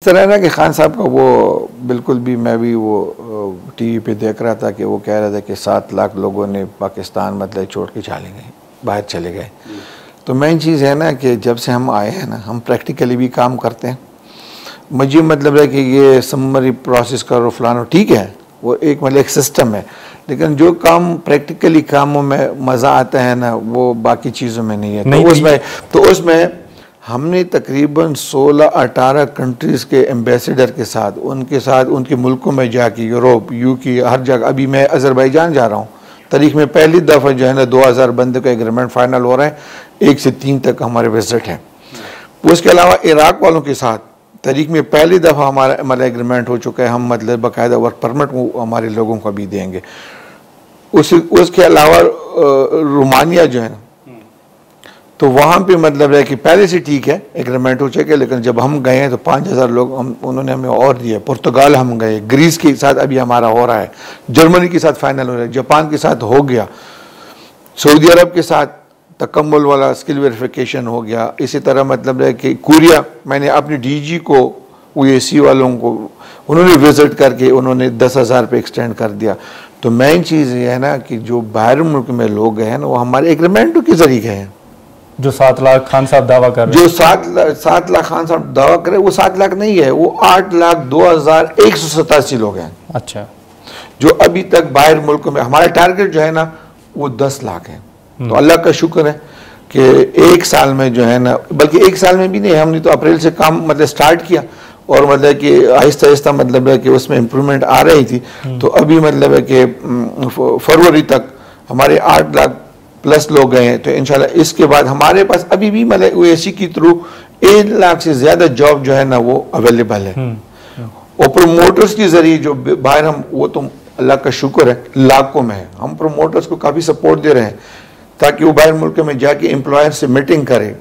तरह है ना कि खान साहब का वो बिल्कुल भी, मैं भी वो टीवी पे देख रहा था कि वो कह रहे थे कि 7 लाख लोगों ने पाकिस्तान मतलब छोड़ के चले गए, बाहर चले गए। तो मेन चीज़ है ना कि जब से हम आए हैं ना, हम प्रैक्टिकली भी काम करते हैं। मुझे मतलब है कि ये समरी प्रोसेस करो फलाना ठीक है, वो एक मतलब एक सिस्टम है, लेकिन जो काम प्रैक्टिकली कामों में मज़ा आता है ना, वो बाकी चीज़ों में नहीं है। तो उसमें हमने तकरीबन 16-18 कंट्रीज़ के एम्बेसडर के साथ उनके मुल्कों में जाके, यूरोप, यूके, हर जगह, अभी मैं अज़रबैजान जा रहा हूँ, तारीख में पहली दफ़ा जो है ना 2000 बंदे का एग्रीमेंट फाइनल हो रहा है, 1 से 3 तक हमारे विजिट हैं। उसके अलावा इराक़ वालों के साथ तारीख में पहली दफ़ा हमारा मतलब एग्रीमेंट हो चुका है, हम मतलब बाकायदा वर्क परमिट वो हमारे लोगों को भी देंगे। उसके अलावा रोमानिया जो है ना, तो वहाँ पे मतलब है कि पहले से ठीक है एग्रीमेंट हो चुके, लेकिन जब हम गए हैं तो 5000 लोग उन्होंने हमें और दिए। पुर्तगाल हम गए, ग्रीस के साथ अभी हमारा हो रहा है, जर्मनी के साथ फाइनल हो रहा है, जापान के साथ हो गया, सऊदी अरब के साथ तकम्मुल वाला स्किल वेरिफिकेशन हो गया। इसी तरह मतलब है कि कोरिया, मैंने अपनी डीजी को UAC वालों को उन्होंने विजिट करके उन्होंने 10,000 पे एक्सटेंड कर दिया। तो मेन चीज़ ये है ना कि जो बाहर मुल्क में लोग गए हैं ना, वो हमारे एग्रीमेंटों के जरिए गए हैं। जो 7 लाख खान साहब दावा कर रहे हैं, जो 7 लाख खान साहब दावा कर रहे हैं, वो 7 लाख नहीं है, वो 8,02,187 लोग हैं। अच्छा, जो अभी तक बाहर मुल्कों में, हमारा टारगेट जो है ना वो 10 लाख है। तो अल्लाह का शुक्र है कि 1 साल में जो है ना, बल्कि 1 साल में भी नहीं, हमने तो अप्रैल से काम मतलब स्टार्ट किया और मतलब कि आहिस्ता आहिस्ता मतलब है कि उसमें इम्प्रूवमेंट आ रही थी। तो अभी मतलब है कि फरवरी तक हमारे 8 लाख प्लस लोग गए हैं। तो इंशाल्लाह इसके बाद हमारे पास अभी भी मतलब UAC की थ्रू 1 लाख से ज़्यादा जॉब जो है ना वो अवेलेबल है। और प्रोमोटर्स के जरिए जो बाहर हम, वो तो अल्लाह का शुक्र है लाखों में है, हम प्रोमोटर्स को काफ़ी सपोर्ट दे रहे हैं ताकि वो बाहर मुल्क में जाके एम्प्लॉयर से मीटिंग करें।